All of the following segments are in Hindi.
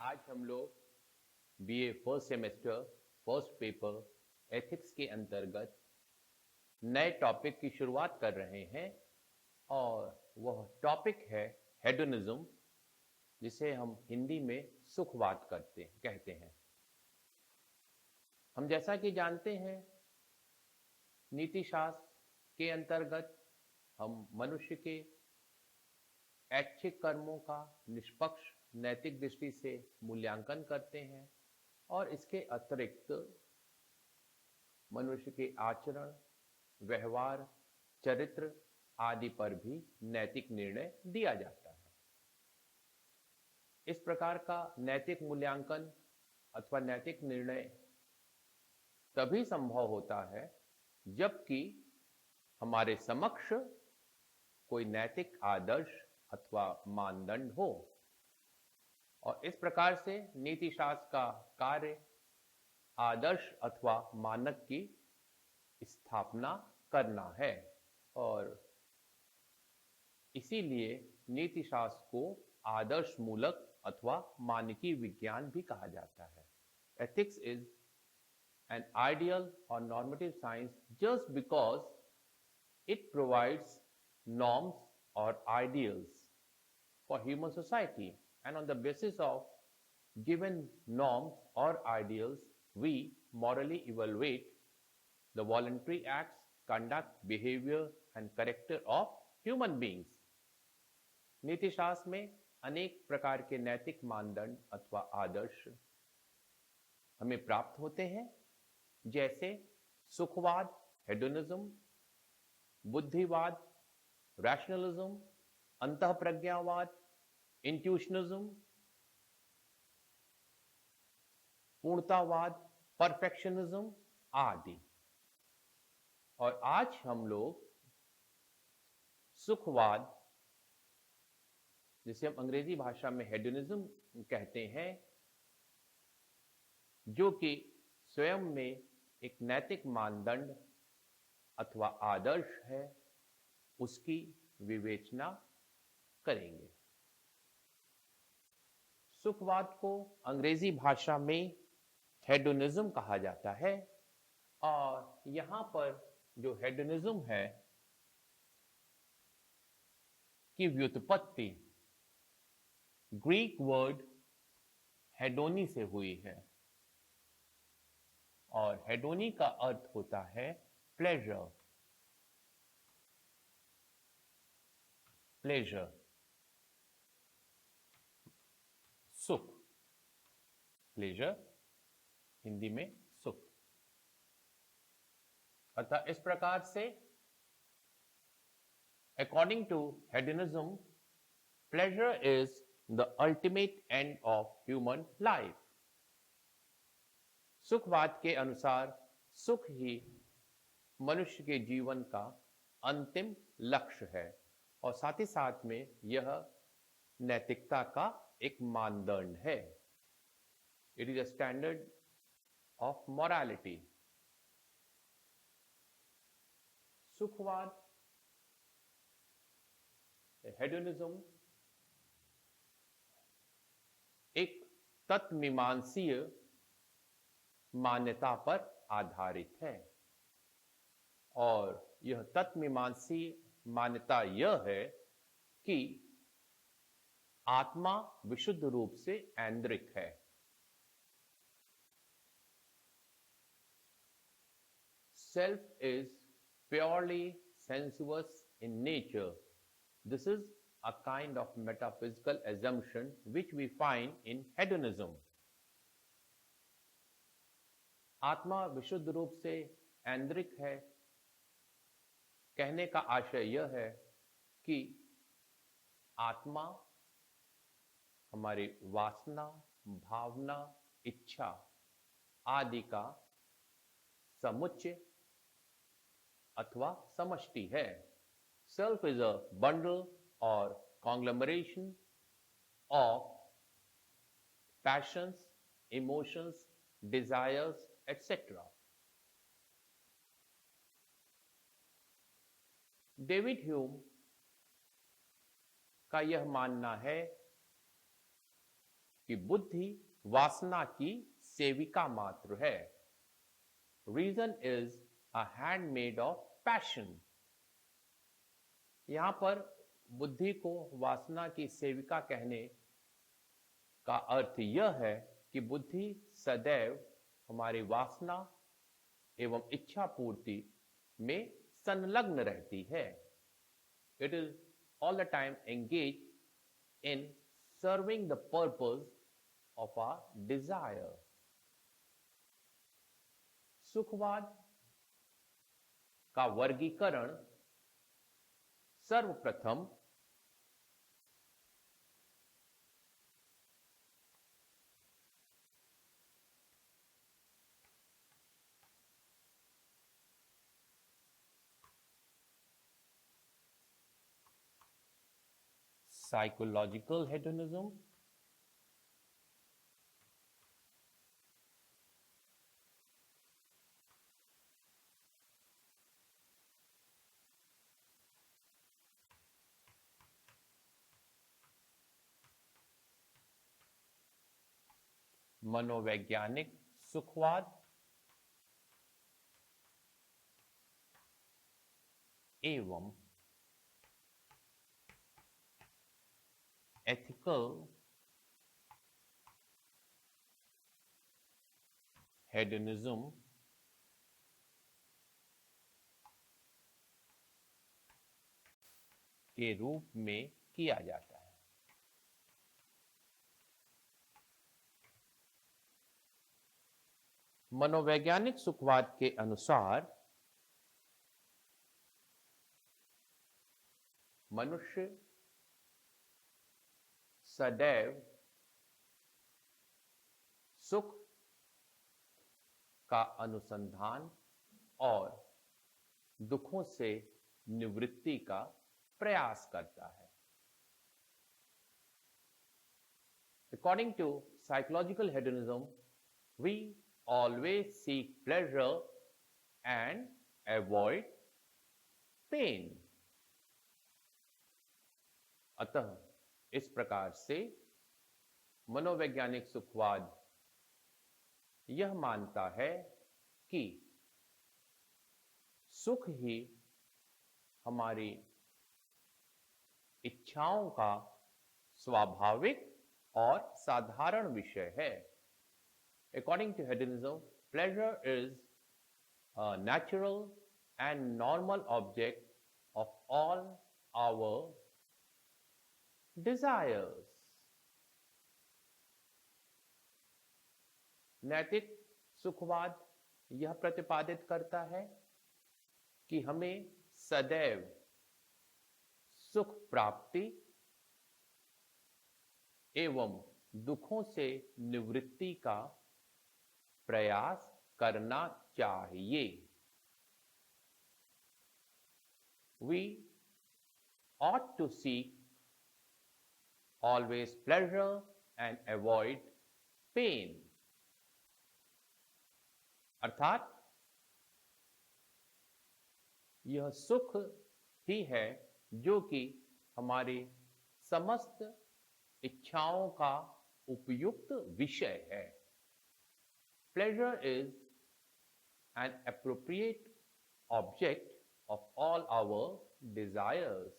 आज हम लोग BA first semester first paper ethics के अंतर्गत नए टॉपिक की शुरुआत कर रहे हैं और वह टॉपिक है हेडोनिज्म, जिसे हम हिंदी में सुखवाद कहते हैं। हम जैसा कि जानते हैं, नीति शास्त्र के अंतर्गत हम मनुष्य के ऐच्छिक कर्मों का निष्पक्ष नैतिक दृष्टि से मूल्यांकन करते हैं और इसके अतिरिक्त मनुष्य के आचरण, व्यवहार, चरित्र आदि पर भी नैतिक निर्णय दिया जाता है। इस प्रकार का नैतिक मूल्यांकन अथवा नैतिक निर्णय तभी संभव होता है जबकि हमारे समक्ष कोई नैतिक आदर्श अथवा मानदंड हो, और इस प्रकार से नीति शास्त्र का कार्य आदर्श अथवा मानक की स्थापना करना है। और इसीलिए नीति शास्त्र को आदर्श मूलक अथवा मानकी विज्ञान भी कहा जाता है। Ethics is an ideal or normative science just because it provides norms or ideals for human society, and on the basis of given norms or ideals we morally evaluate the voluntary acts, conduct, behavior and character of human beings. नीति शास्त्र में अनेक प्रकार के नैतिक मानदंड अथवा आदर्श हमें प्राप्त होते हैं, जैसे सुखवाद, हेडोनिज्म, बुद्धिवाद, रैशनलिज्म, अंतःप्रज्ञावाद, इंट्यूशनिज्म, पूर्णतावाद, परफेक्शनिज्म आदि। और आज हम लोग सुखवाद, जिसे हम अंग्रेजी भाषा में हेडोनिज्म कहते हैं, जो कि स्वयं में एक नैतिक मानदंड अथवा आदर्श है, उसकी विवेचना करेंगे। सुखवाद को अंग्रेजी भाषा में हेडोनिज्म कहा जाता है, और यहां पर जो हेडोनिज्म है की व्युत्पत्ति ग्रीक वर्ड हेडोनी से हुई है, और हेडोनी का अर्थ होता है प्लेजर। प्लेजर, सुख। प्लेजर हिंदी में सुख। अतः इस प्रकार से according to hedonism, pleasure is the ultimate end of human life. सुखवाद के अनुसार सुख ही मनुष्य के जीवन का अंतिम लक्ष्य है, और साथ ही साथ में यह नैतिकता का एक मानदंड है। It is a standard of morality. सुखवाद, हेडोनिज्म एक तत्वमीमांसीय मान्यता पर आधारित है, और यह तत्वमीमांसी मान्यता यह है कि आत्मा विशुद्ध रूप से ऐन्द्रिक है। Self is purely sensuous in nature. This is a kind of metaphysical assumption which we find in hedonism. आत्मा विशुद्ध रूप से ऐन्द्रिक है कहने का आशय यह है कि आत्मा हमारी वासना, भावना, इच्छा आदि का समुच्चय अथवा समष्टि है। Self is a bundle or conglomeration of passions, emotions, desires, etc. David Hume का यह मानना है कि बुद्धि वासना की सेविका मात्र है। Reason is a handmaid of passion. यहां पर बुद्धि को वासना की सेविका कहने का अर्थ यह है कि बुद्धि सदैव हमारी वासना एवं इच्छा पूर्ति में संलग्न रहती है। It is all the time engage in serving the purpose of our desire. सुखवाद का वर्गीकरण सर्वप्रथम psychological hedonism, मनोवैज्ञानिक सुखवाद एवं एथिकल हेडोनिज्म के रूप में किया जाता है। मनोवैज्ञानिक सुखवाद के अनुसार मनुष्य सदैव सुख का अनुसंधान और दुखों से निवृत्ति का प्रयास करता है। According to psychological hedonism, we always seek pleasure and avoid pain. अतः इस प्रकार से मनोवैज्ञानिक सुखवाद यह मानता है कि सुख ही हमारी इच्छाओं का स्वाभाविक और साधारण विषय है। According to hedonism, pleasure is a natural and normal object of all our desires. नैतिक सुखवाद यह प्रतिपादित करता है कि हमें सदैव सुख प्राप्ति एवं दुखों से निवृत्ति का प्रयास करना चाहिए। We ought to seek always pleasure and avoid pain. अर्थात यह सुख ही है जो कि हमारी समस्त इच्छाओं का उपयुक्त विषय है। Pleasure is an appropriate object of all our desires.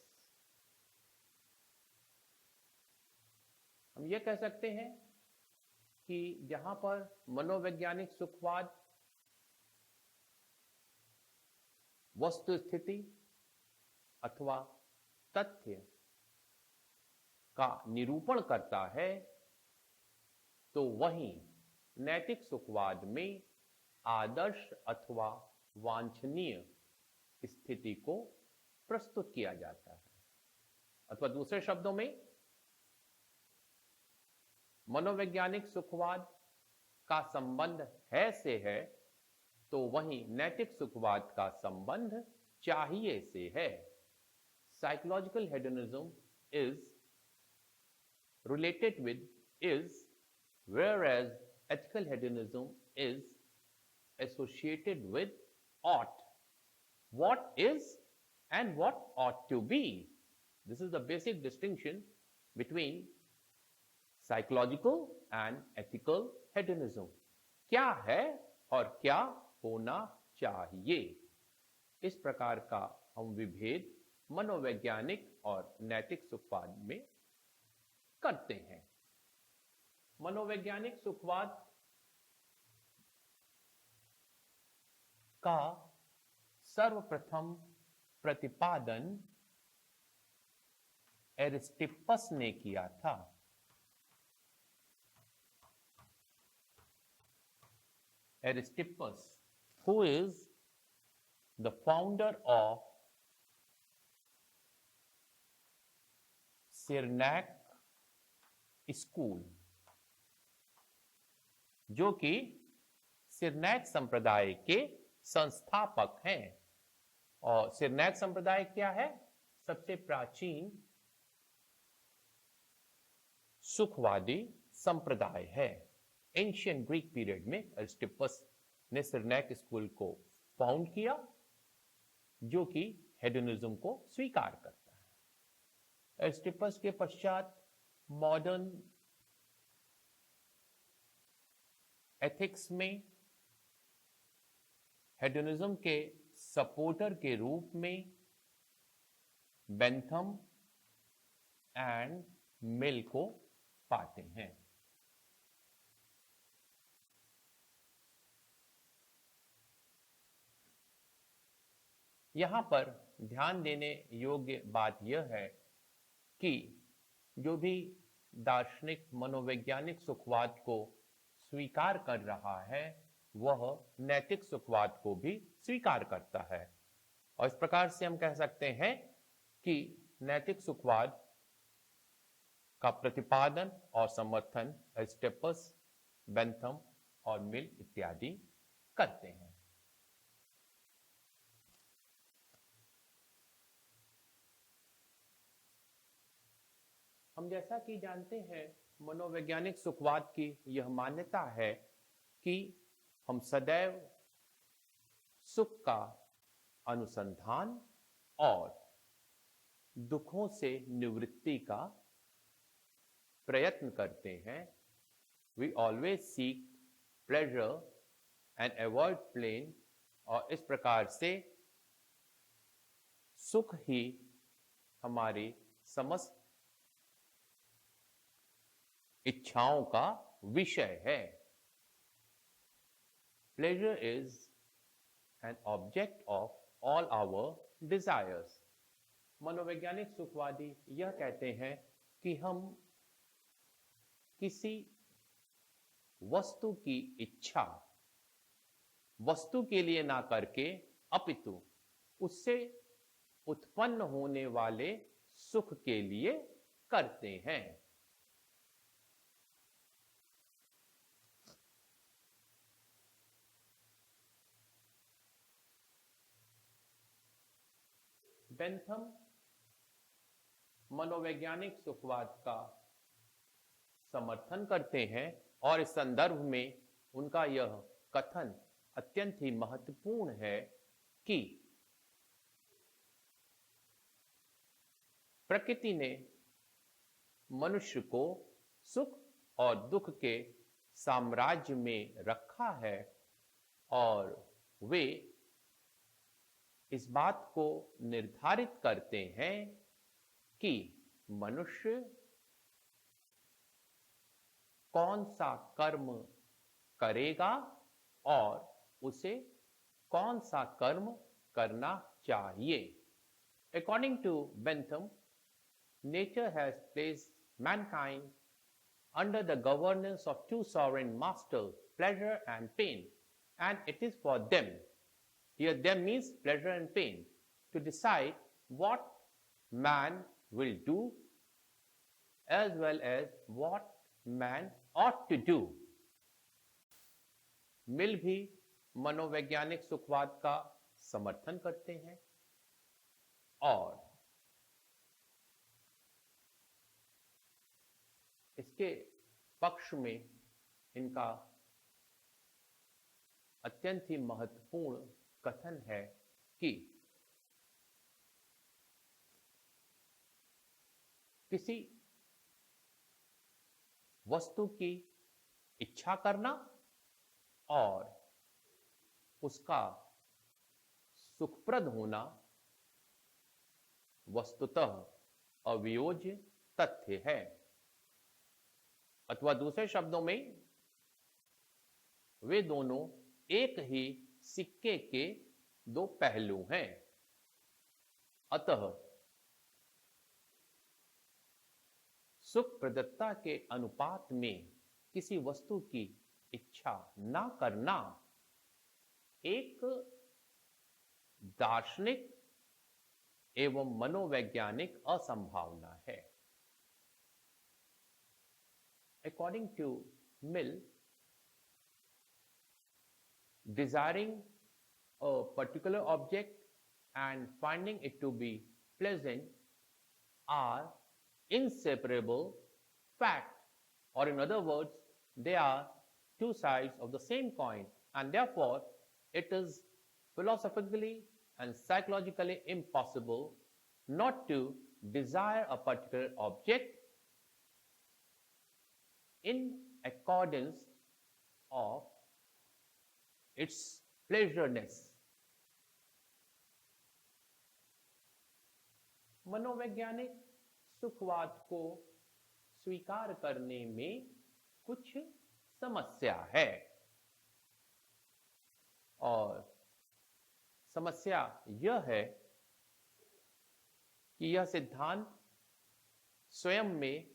हम यह कह सकते हैं कि जहां पर मनोवैज्ञानिक सुखवाद वस्तु स्थिति अथवा तथ्य का निरूपण करता है, तो वहीं नैतिक सुखवाद में आदर्श अथवा वांछनीय स्थिति को प्रस्तुत किया जाता है। अथवा दूसरे शब्दों में मनोवैज्ञानिक सुखवाद का संबंध है से है, तो वहीं नैतिक सुखवाद का संबंध चाहिए से है। Psychological hedonism is related with is, whereas ethical hedonism is associated with ought. What is and what ought to be. This is the basic distinction between psychological and ethical hedonism क्या है और क्या होना चाहिए। इस प्रकार का हम विभेद मनोवैज्ञानिक और नैतिक सुखवाद में करते हैं। मनोवैज्ञानिक सुखवाद का सर्वप्रथम प्रतिपादन एरिस्टिपस ने किया था। Aristippus, who is the founder of Cyrenaic School, जो कि सिरनैक संप्रदाय के संस्थापक हैं। और सिरनैक संप्रदाय क्या है? सबसे प्राचीन सुखवादी संप्रदाय है। एंशियंट ग्रीक पीरियड में एरिस्टिपस ने सिरनैक स्कूल को फाउंड किया, जो कि हेडोनिज्म को स्वीकार करता है। एरिस्टिपस के पश्चात मॉडर्न एथिक्स में हेडोनिज्म के सपोर्टर के रूप में बेंथम एंड मिल को पाते हैं। यहां पर ध्यान देने योग्य बात यह है कि जो भी दार्शनिक मनोवैज्ञानिक सुखवाद को स्वीकार कर रहा है वह नैतिक सुखवाद को भी स्वीकार करता है। और इस प्रकार से हम कह सकते हैं कि नैतिक सुखवाद का प्रतिपादन और समर्थन एरिस्टिपस, बेंथम और मिल इत्यादि करते हैं। हम जैसा कि जानते हैं मनोवैज्ञानिक सुखवाद की यह मान्यता है कि हम सदैव सुख का अनुसंधान और दुखों से निवृत्ति का प्रयत्न करते हैं। We always seek pleasure and avoid pain, और इस प्रकार से सुख ही हमारी समस्त इच्छाओं का विषय है। Pleasure is an object of all our desires. मनोवैज्ञानिक सुखवादी यह कहते हैं कि हम किसी वस्तु की इच्छा वस्तु के लिए ना करके अपितु उससे उत्पन्न होने वाले सुख के लिए करते हैं। बेंथम मनोवैज्ञानिक सुखवाद का समर्थन करते हैं और इस संदर्भ में उनका यह कथन अत्यंत ही महत्वपूर्ण है कि प्रकृति ने मनुष्य को सुख और दुख के साम्राज्य में रखा है और वे इस बात को निर्धारित करते हैं कि मनुष्य कौन सा कर्म करेगा और उसे कौन सा कर्म करना चाहिए। According to Bentham, nature has placed mankind under the governance of two sovereign masters, pleasure and pain, and it is for them, here them means pleasure and pain, to decide what man will do as well as what man ought to do. मिल भी मनोवैज्ञानिक सुखवाद का समर्थन करते हैं और इसके पक्ष में इनका अत्यंत ही महत्वपूर्ण कथन है कि किसी वस्तु की इच्छा करना और उसका सुखप्रद होना वस्तुतः अवियोज्य तथ्य है, अथवा दूसरे शब्दों में वे दोनों एक ही सिक्के के दो पहलू हैं। अतः सुखप्रदता के अनुपात में किसी वस्तु की इच्छा ना करना एक दार्शनिक एवं मनोवैज्ञानिक असंभावना है। According to Mill, desiring a particular object and finding it to be pleasant are inseparable fact, or in other words, they are two sides of the same coin, and therefore it is philosophically and psychologically impossible not to desire a particular object in accordance of its pleasureness. मनोवैज्ञानिक सुखवाद को स्वीकार करने में कुछ समस्या है, और समस्या यह है कि यह सिद्धांत स्वयं में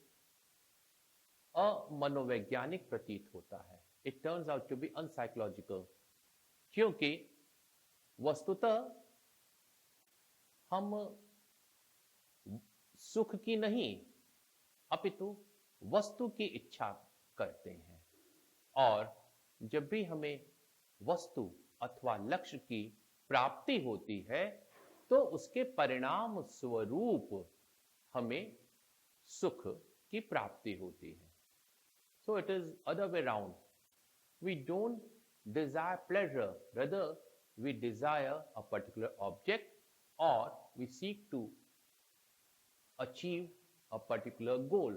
अमनोवैज्ञानिक प्रतीत होता है। It turns out to be unpsychological, क्योंकि वस्तुतः हम सुख की नहीं अपितु वस्तु की इच्छा करते हैं, और जब भी हमें वस्तु अथवा लक्ष्य की प्राप्ति होती है तो उसके परिणाम स्वरूप हमें सुख की प्राप्ति होती है। So it is other way round. We don't desire pleasure, rather we desire a particular object, or we seek to achieve a particular goal,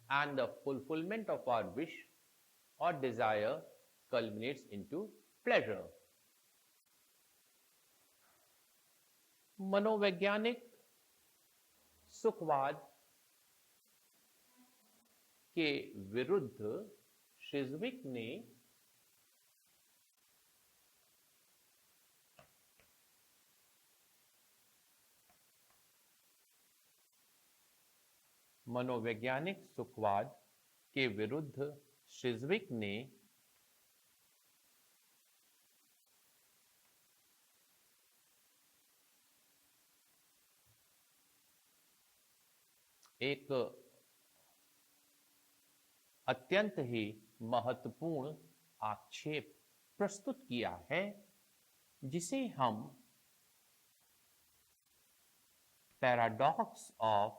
and the fulfillment of our wish or desire culminates into pleasure. मनोवैज्ञानिक सुखवाद के विरुद्ध शिज़विक ने मनोवैज्ञानिक सुखवाद के विरुद्ध शिज़विक ने एक अत्यंत ही महत्वपूर्ण आक्षेप प्रस्तुत किया है, जिसे हम पैराडॉक्स ऑफ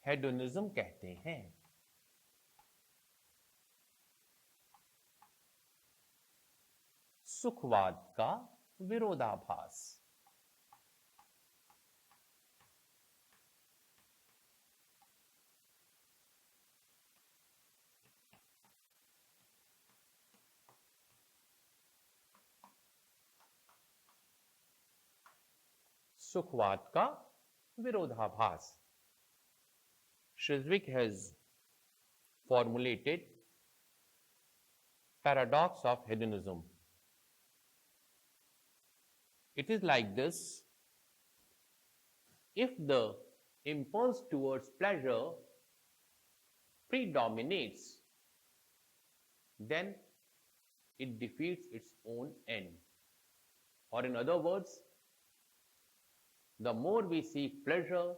हेडोनिज्म कहते हैं। सुखवाद का विरोधाभास। सुखवाद का विरोधाभास। Shirzvik has formulated paradox of hedonism. It is like this: if the impulse towards pleasure predominates, then it defeats its own end. Or in other words, the more we seek pleasure,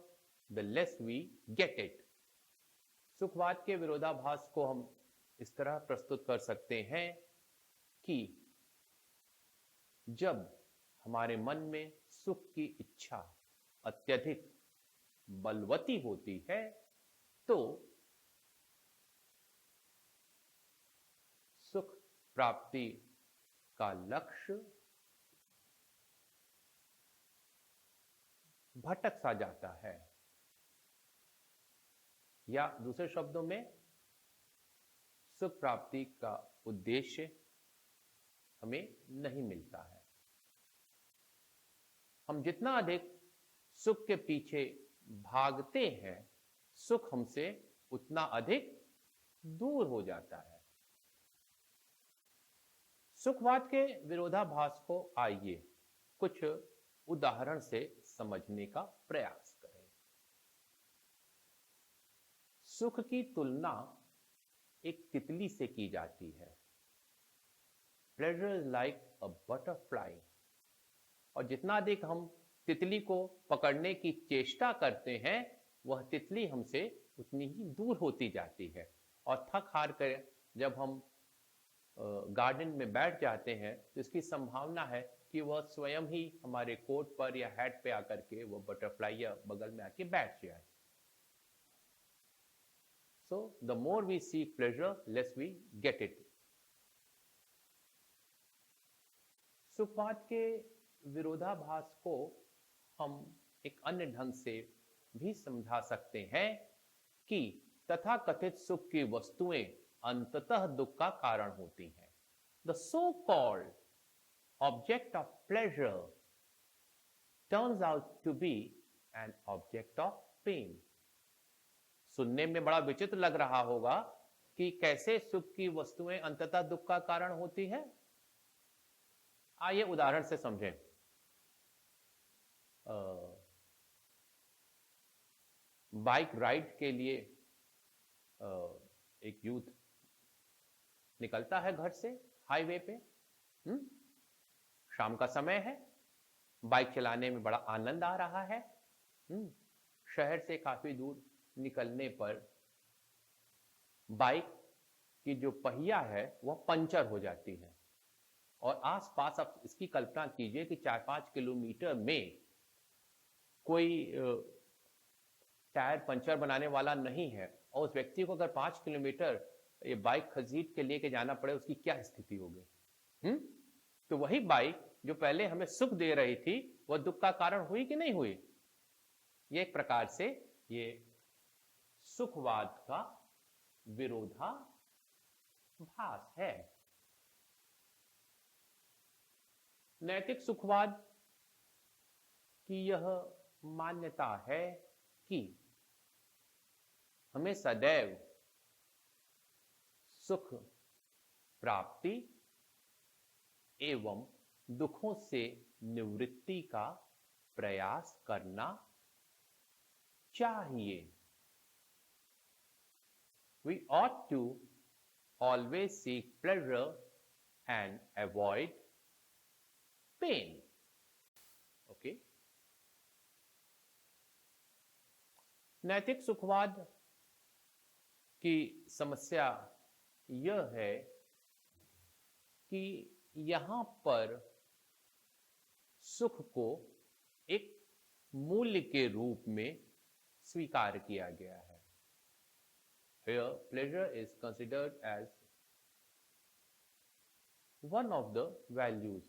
the less we get it. सुखवाद के विरोधाभास को हम इस तरह प्रस्तुत कर सकते हैं कि जब हमारे मन में सुख की इच्छा अत्यधिक बलवती होती है तो सुख प्राप्ति का लक्ष्य भटक सा जाता है। या दूसरे शब्दों में सुख प्राप्ति का उद्देश्य हमें नहीं मिलता है। हम जितना अधिक सुख के पीछे भागते हैं, सुख हमसे उतना अधिक दूर हो जाता है। सुखवाद के विरोधाभास को आइए कुछ उदाहरण से समझने का प्रयास करें। सुख की तुलना एक तितली से की जाती है। Pleasure is like a butterfly। और जितना अधिक हम तितली को पकड़ने की चेष्टा करते हैं, वह तितली हमसे उतनी ही दूर होती जाती है। और थक हार कर जब हम गार्डन में बैठ जाते हैं तो इसकी संभावना है कि वह स्वयं ही हमारे कोट पर या हैट पे आकर के वो बटरफ्लाई या बगल में आके बैठ जाए। So the more we seek pleasure, less we get it। सुखवाद के विरोधाभास को हम एक अन्य ढंग से भी समझा सकते हैं कि तथाकथित सुख की वस्तुएं अंततः दुख का कारण होती हैं। The so-called object of pleasure turns out to be an object of pain। सुनने में बड़ा विचित्र लग रहा होगा कि कैसे सुख की वस्तुएं अंततः दुख का कारण होती है। आइए उदाहरण से समझें। बाइक राइड के लिए एक यूथ निकलता है घर से हाईवे पे। शाम का समय है, बाइक चलाने में बड़ा आनंद आ रहा है। शहर से काफी दूर निकलने पर बाइक की जो पहिया है वह पंचर हो जाती है और आसपास आप इसकी कल्पना कीजिए कि 4-5 किलोमीटर में कोई टायर पंचर बनाने वाला नहीं है और उस व्यक्ति को अगर 5 किलोमीटर ये बाइक खरीद के लेके जाना पड़े, उसकी क्या स्थिति होगी। तो वही बाइक जो पहले हमें सुख दे रही थी वह दुख का कारण हुई कि नहीं हुई। ये एक प्रकार से ये सुखवाद का विरोधाभास है। नैतिक सुखवाद की यह मान्यता है कि हमें सदैव सुख प्राप्ति एवं दुखों से निवृत्ति का प्रयास करना चाहिए। We ought to always seek pleasure and avoid pain। Okay? नैतिक सुखवाद की समस्या यह है कि यहां पर सुख को एक मूल्य के रूप में स्वीकार किया गया है। Here pleasure is considered as one of the values,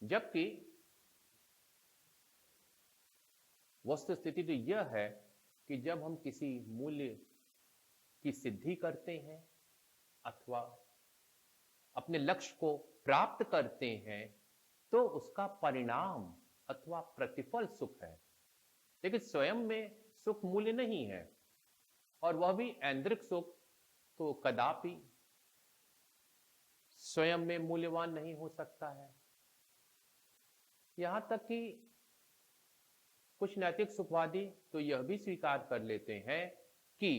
जबकि वस्तुस्थिति तो यह है कि जब हम किसी मूल्य की सिद्धि करते हैं अथवा अपने लक्ष्य को प्राप्त करते हैं तो उसका परिणाम अथवा प्रतिफल सुख है, लेकिन स्वयं में सुख मूल्य नहीं है और वह भी ऐन्द्रिक सुख तो कदापि स्वयं में मूल्यवान नहीं हो सकता है। यहां तक कि कुछ नैतिक सुखवादी तो यह भी स्वीकार कर लेते हैं कि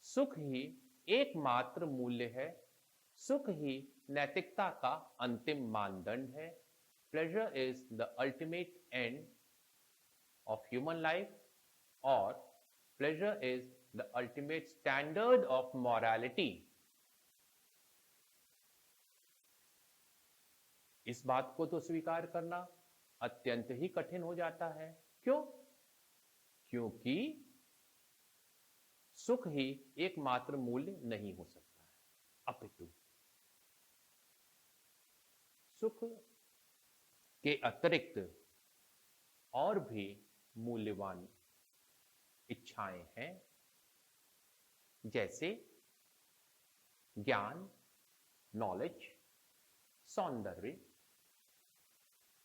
सुख ही एकमात्र मूल्य है, सुख ही नैतिकता का अंतिम मानदंड है। Pleasure is the ultimate end of human life और pleasure is the ultimate standard of morality. इस बात को तो स्वीकार करना अत्यंत ही कठिन हो जाता है। क्यों? क्योंकि सुख ही एकमात्र मूल्य नहीं हो सकता है, अपितु सुख के अतिरिक्त और भी मूल्यवान इच्छाएं हैं, जैसे ज्ञान, नॉलेज, सौंदर्य,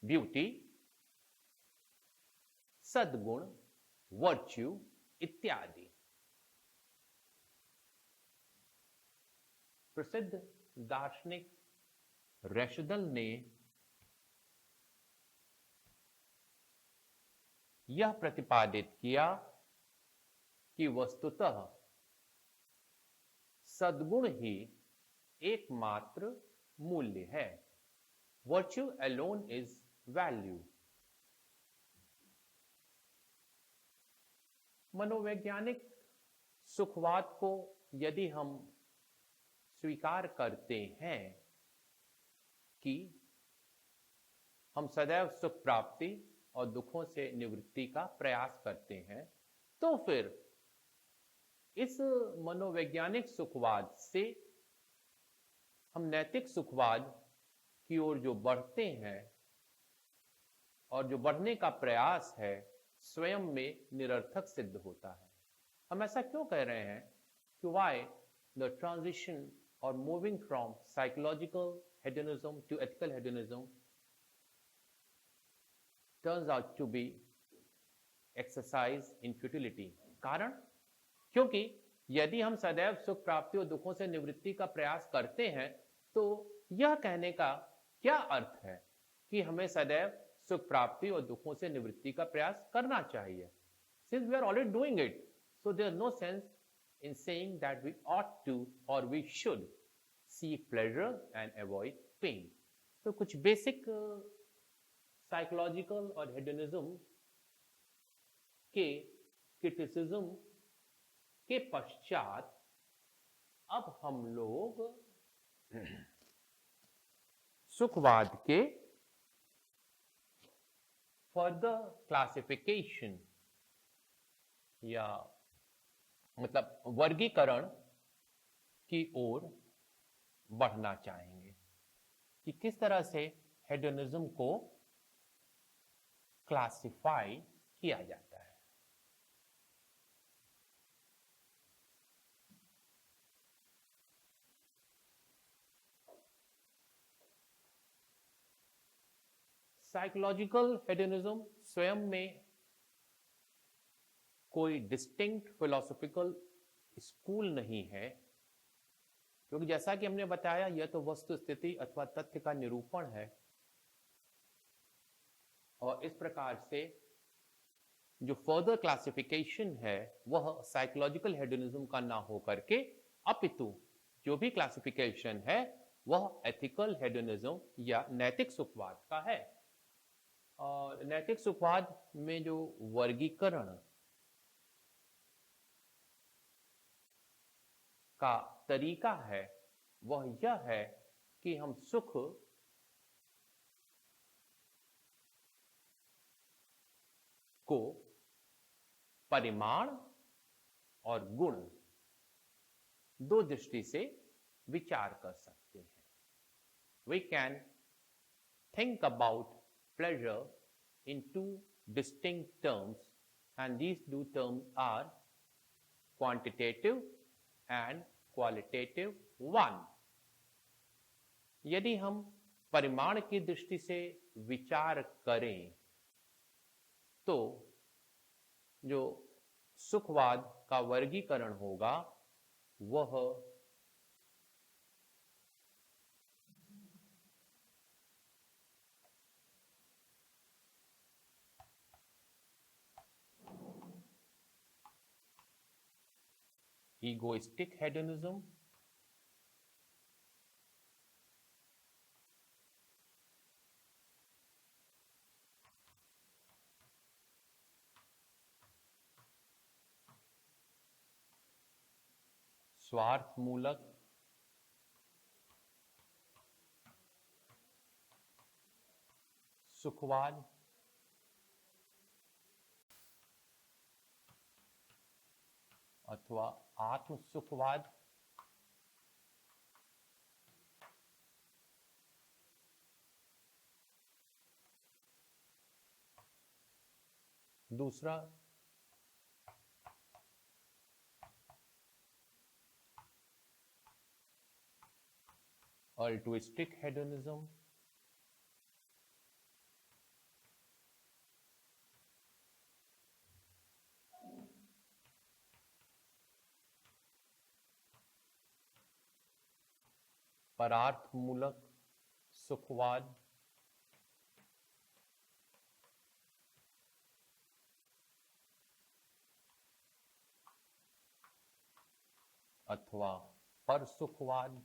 ब्यूटी, सद्गुण, वर्च्यू इत्यादि। प्रसिद्ध दार्शनिक रैशदल ने यह प्रतिपादित किया कि वस्तुतः सद्गुण ही एकमात्र मूल्य है। Virtue alone is value. मनोवैज्ञानिक सुखवाद को यदि हम स्वीकार करते हैं कि हम सदैव सुख प्राप्ति और दुखों से निवृत्ति का प्रयास करते हैं, तो फिर इस मनोवैज्ञानिक सुखवाद से हम नैतिक सुखवाद की ओर जो बढ़ते हैं और जो बढ़ने का प्रयास है, स्वयं में निरर्थक सिद्ध होता है। हम ऐसा क्यों कह रहे हैं कि वाई द ट्रांजिशन और moving from psychological hedonism to ethical hedonism turns out to be exercise in futility. कारण, क्योंकि यदि हम सदैव सुख प्राप्ति और दुखों से निवृत्ति का प्रयास करते हैं, तो यह कहने का क्या अर्थ है कि हमें सदैव सुख प्राप्ति और दुखों से निवृत्ति का प्रयास करना चाहिए? Since we are already doing it, so there is no sense in saying that we ought to or we should seek pleasure and avoid pain. तो कुछ बेसिक साइकोलॉजिकल और हेडोनिज्म के क्रिटिसिज्म के पश्चात अब हम लोग सुखवाद के फर्दर क्लासिफिकेशन या मतलब वर्गीकरण की ओर बढ़ना चाहेंगे कि किस तरह से हेडोनिज्म को क्लासिफाई किया जाता है। साइकोलॉजिकल हेडोनिज्म स्वयं में कोई डिस्टिंक्ट फिलोसॉफिकल स्कूल नहीं है, क्योंकि जैसा कि हमने बताया, यह तो वस्तु स्थिति अथवा तथ्य का निरूपण है और इस प्रकार से जो फर्दर क्लासिफिकेशन है वह साइकोलॉजिकल हेडोनिज्म का ना हो करके अपितु जो भी क्लासिफिकेशन है वह एथिकल हेडोनिज्म या नैतिक सुखवाद का है। और नैतिक सुखवाद में जो वर्गीकरण का तरीका है वह यह है कि हम सुख को परिमाण और गुण दो दृष्टि से विचार कर सकते हैं। We can think about pleasure in two distinct terms, and these two terms are quantitative and qualitative one. यदि हम परिमाण की दृष्टि से विचार करें तो जो सुखवाद का वर्गीकरण होगा वह egoistic hedonism, स्वार्थ मूलक सुखवाद, अथवा आत्म सुखवाद, दूसरा altruistic hedonism, परार्थमूलक सुखवाद, अथवा परसुखवाद।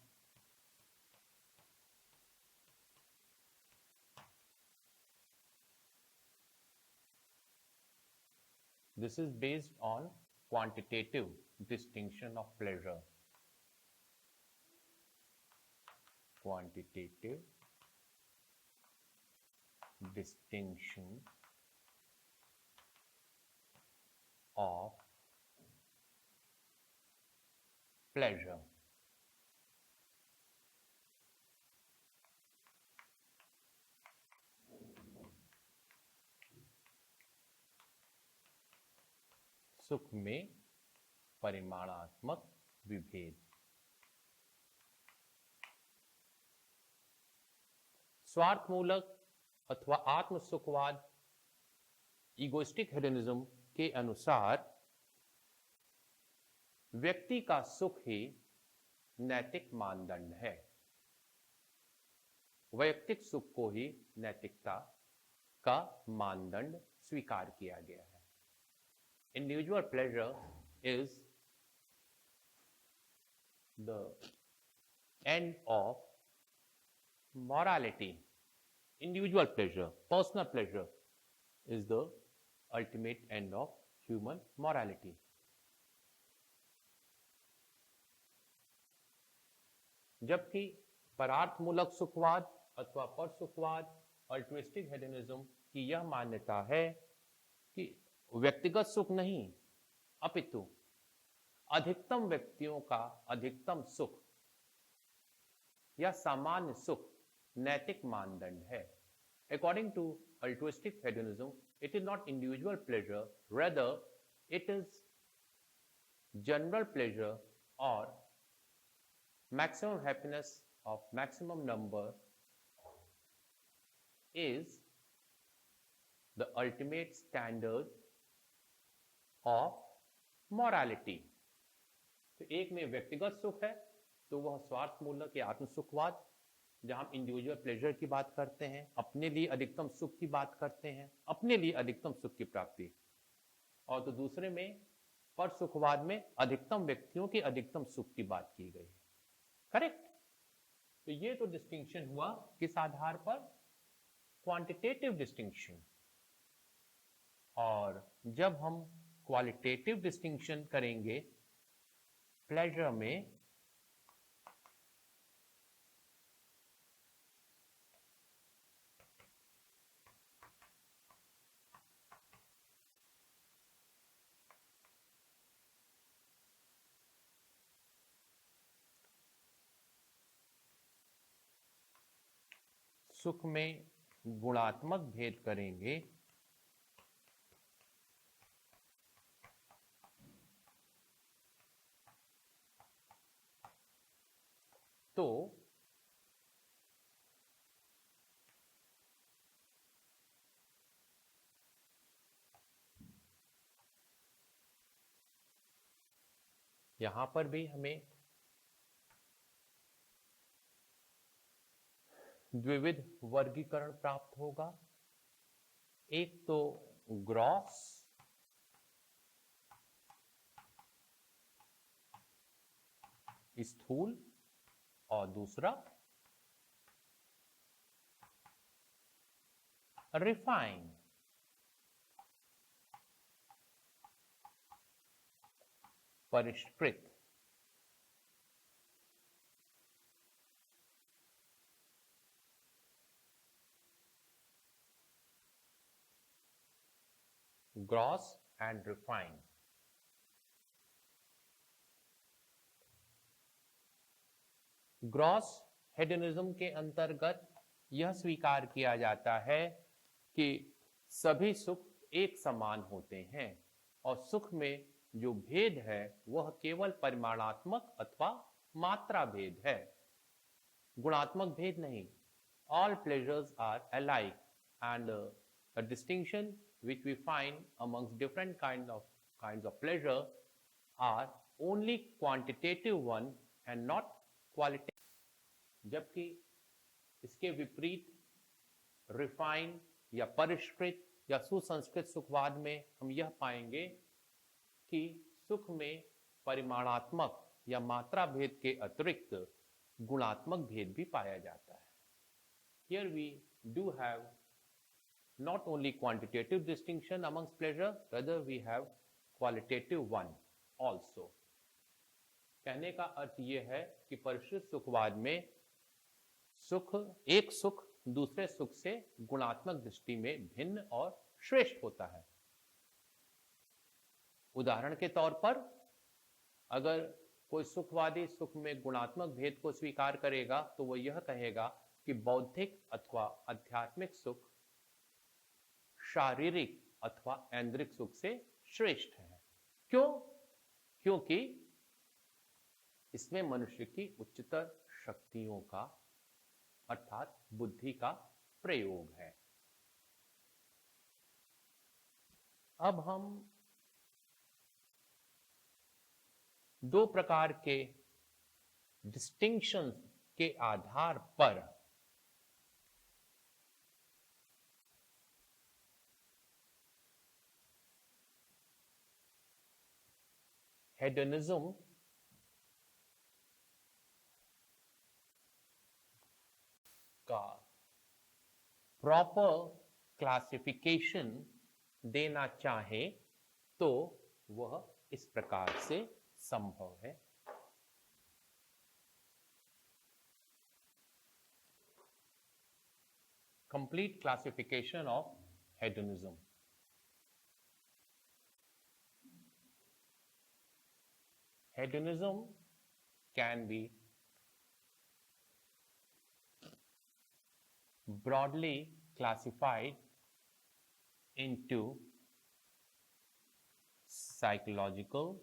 This is based on quantitative distinction of pleasure. Quantitative distinction of pleasure. सुख में परिमाणात्मक विभेद। स्वार्थमूलक अथवा आत्म सुखवाद, इगोइस्टिक हेडोनिज्म के अनुसार व्यक्ति का सुख ही नैतिक मानदंड है। वैयक्तिक सुख को ही नैतिकता का मानदंड स्वीकार किया गया है। Individual pleasure is the end of morality. Individual pleasure, personal pleasure is the ultimate end of human morality. जबकि परार्थमूलक सुखवाद अथवा परसुखवाद, अल्ट्रुइस्टिक हेडोनिज्म की यह मान्यता है कि व्यक्तिगत सुख नहीं अपितु अधिकतम व्यक्तियों का अधिकतम सुख या सामान्य सुख नैतिक मानदंड है। According to altruistic hedonism, it is not individual pleasure, rather it is general pleasure or maximum happiness of maximum number is the ultimate standard of morality. तो एक में व्यक्तिगत सुख है तो वह स्वार्थ मूलक या आत्म सुखवाद, जहां हम इंडिविजुअल प्लेजर की बात करते हैं, अपने लिए अधिकतम सुख की बात करते हैं, अपने लिए अधिकतम सुख की प्राप्ति। और तो दूसरे में पर सुखवाद में अधिकतम व्यक्तियों के अधिकतम सुख की बात की गई है। करेक्ट? तो ये तो डिस्टिंक्शन हुआ किस आधार पर? Quantitative distinction. और जब हम क्वालिटेटिव डिस्टिंक्शन करेंगे प्लेजर में, सुख में गुणात्मक भेद करेंगे तो यहां पर भी हमें द्विविध वर्गीकरण प्राप्त होगा। एक तो ग्रॉस स्थूल और दूसरा रिफाइन। परिष्कृत। Gross and refine. Gross hedonism के अंतर्गत यह स्वीकार किया जाता है कि सभी सुख एक समान होते हैं और सुख में जो भेद है वह केवल परिमाणात्मक अथवा मात्रा भेद है। गुणात्मक भेद नहीं. All pleasures are alike, and the distinction which we find amongst different kinds of pleasure are only quantitative one and not qualitative. जबकि इसके विपरीत रिफाइन या परिष्कृत या सुसंस्कृत सुखवाद में हम यह पाएंगे कि सुख में परिमाणात्मक या मात्रा भेद के अतिरिक्त गुणात्मक भेद भी पाया जाता है. Here we do have not only quantitative distinction amongst pleasure, rather we have qualitative one also. कहने का अर्थ यह है कि परिष्कृत सुखवाद में एक सुख दूसरे सुख से गुणात्मक दृष्टि में भिन्न और श्रेष्ठ होता है. उदाहरण के तौर पर अगर कोई सुखवादी सुख में गुणात्मक भेद को स्वीकार करेगा तो वह यह कहेगा कि बौद्धिक अथवा आध्यात्मिक सुख शारीरिक अथवा ऐन्द्रिक सुख से श्रेष्ठ है. क्यों? क्योंकि इसमें मनुष्य की उच्चतर शक्तियों का अर्थात बुद्धि का प्रयोग है. अब हम दो प्रकार के डिस्टिंक्शन के आधार पर हेडोनिज्म का प्रॉपर क्लासिफिकेशन देना चाहे तो वह इस प्रकार से संभव है. Complete classification of hedonism. Hedonism can be broadly classified into psychological,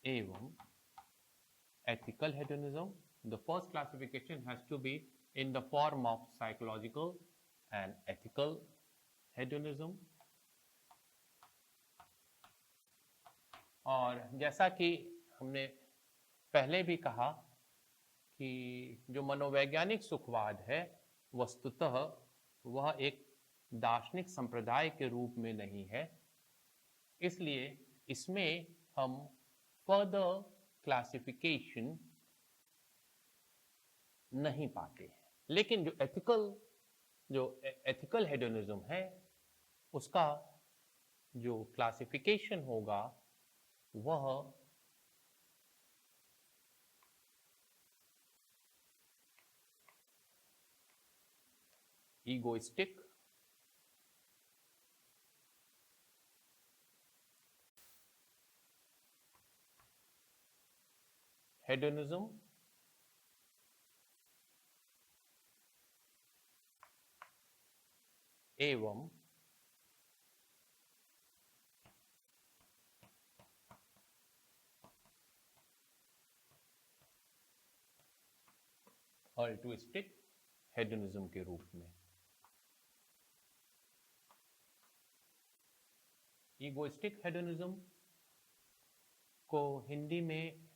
एवं ethical hedonism. The first classification has to be in the form of psychological and ethical hedonism. और जैसा कि हमने पहले भी कहा कि जो मनोवैज्ञानिक सुखवाद है वस्तुतः वह एक दार्शनिक संप्रदाय के रूप में नहीं है, इसलिए इसमें हम फर्दर क्लासिफिकेशन नहीं पाते हैं. लेकिन जो एथिकल हेडोनिज्म है उसका जो क्लासिफिकेशन होगा वह ईगोइस्टिक, हेडोनिज्म एवं अल्ट्रुइस्टिक हेडोनिज्म के रूप में. ईगोइस्टिक हेडोनिज्म को हिंदी में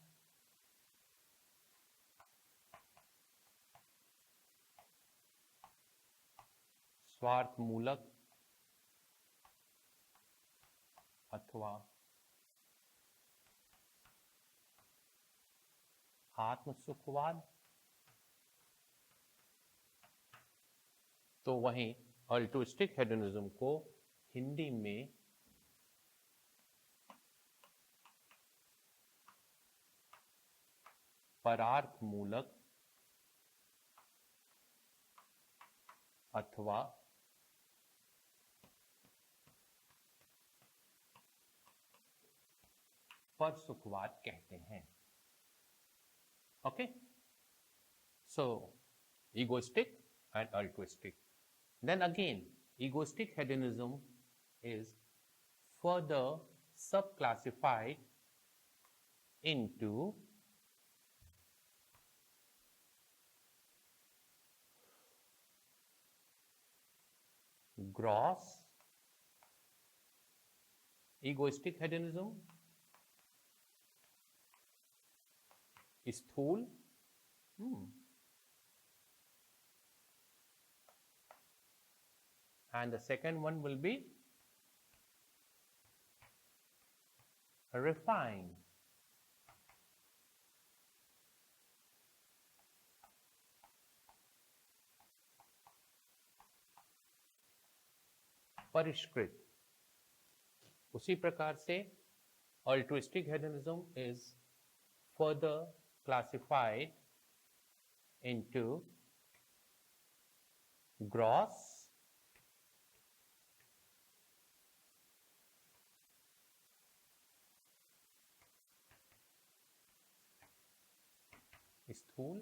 स्वार्थ मूलक अथवा आत्म सुखवाद, तो वहीं अल्ट्रुइस्टिक हेडोनिज्म को हिंदी में परार्थ मूलक अथवा पर सुखवाद कहते हैं। Okay, so egoistic and altruistic. Then again, egoistic hedonism is further subclassified into gross egoistic hedonism, स्थूल and the second one will be refined. परिष्कृत। उसी प्रकार से altruistic hedonism is further classified into gross स्थूल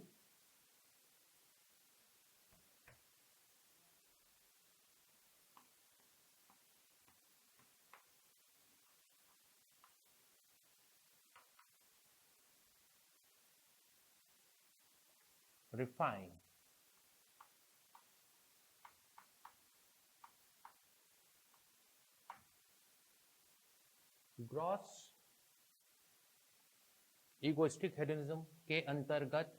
refined. ग्रॉस इगोइस्टिक हेडोनिज्म के अंतर्गत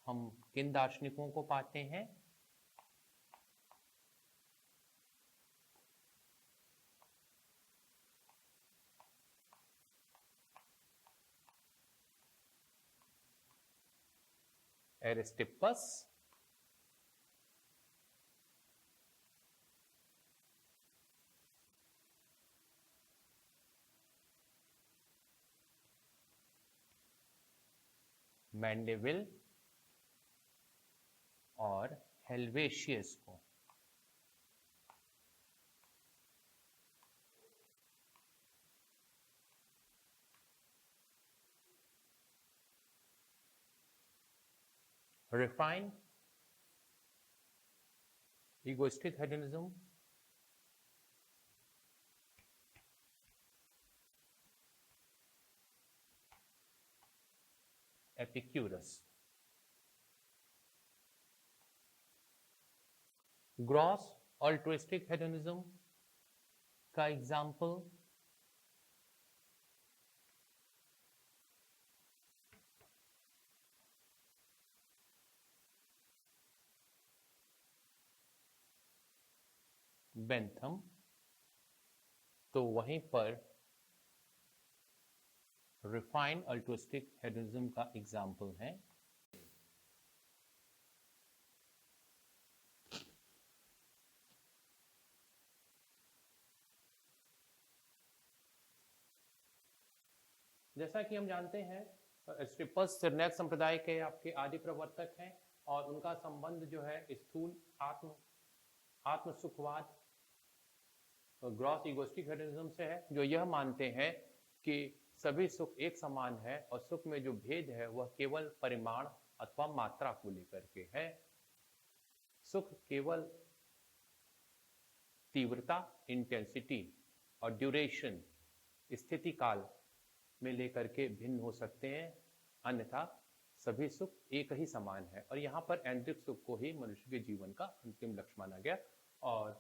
हम किन दार्शनिकों को पाते हैं? एरिस्टिपस, मैंडेविल और हेल्वेशियस को। Refined egoistic hedonism Epicurus. Gross altruistic hedonism का एग्जाम्पल बेंथम, तो वहीं पर रिफाइंड अल्ट्रुइस्टिक हेडोनिज्म का एग्जाम्पल है जैसा कि हम जानते हैं एरिस्टिपस सिरनैक संप्रदाय के आपके आदि प्रवर्तक हैं और उनका संबंध जो है स्थूल आत्म सुखवाद ग्रॉस इगोइस्टिक हेडोनिज्म से है, जो यह मानते हैं कि सभी सुख एक समान है और सुख में जो भेद है वह केवल परिमाण अथवा मात्रा को लेकर के है। सुख केवल तीव्रता इंटेंसिटी और ड्यूरेशन स्थिति काल में लेकर के भिन्न हो सकते हैं, अन्यथा सभी सुख एक ही समान है। और यहाँ पर ऐन्द्रिक सुख को ही मनुष्य के जीवन का अंतिम लक्ष्य माना गया, और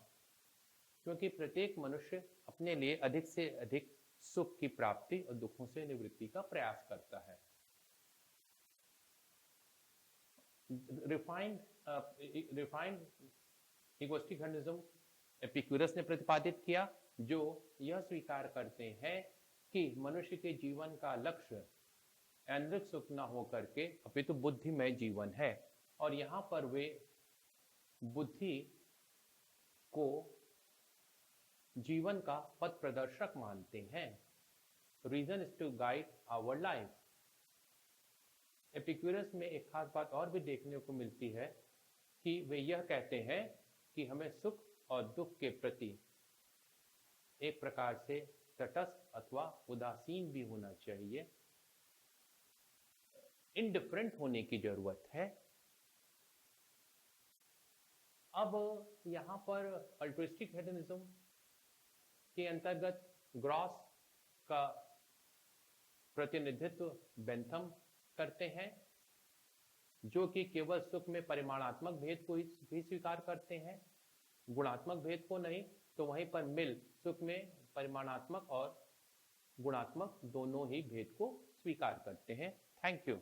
क्योंकि प्रत्येक मनुष्य अपने लिए अधिक से अधिक सुख की प्राप्ति और दुखों से निवृत्ति का प्रयास करता है। रिफाइंड इगोइस्टिक हेडोनिज्म एपिक्यूरस ने प्रतिपादित किया, जो यह स्वीकार करते हैं कि मनुष्य के जीवन का लक्ष्य ऐन्द्रिक सुख न होकर के अपितु बुद्धिमय जीवन है, और यहाँ पर वे बुद्धि को जीवन का पथ प्रदर्शक मानते हैं। Reason is to guide our life. Epicurus में एक खास बात और भी देखने को मिलती है कि वे यह कहते हैं कि हमें सुख और दुख के प्रति एक प्रकार से तटस्थ अथवा उदासीन भी होना चाहिए, इनडिफरेंट होने की जरूरत है। अब यहाँ पर अल्ट्रिस्टिक हेडनिज्म के अंतर्गत ग्रॉस का प्रतिनिधित्व बेंथम करते हैं, जो कि केवल सुख में परिमाणात्मक भेद को ही भी स्वीकार करते हैं, गुणात्मक भेद को नहीं। तो वहीं पर मिल सुख में परिमाणात्मक और गुणात्मक दोनों ही भेद को स्वीकार करते हैं। Thank you.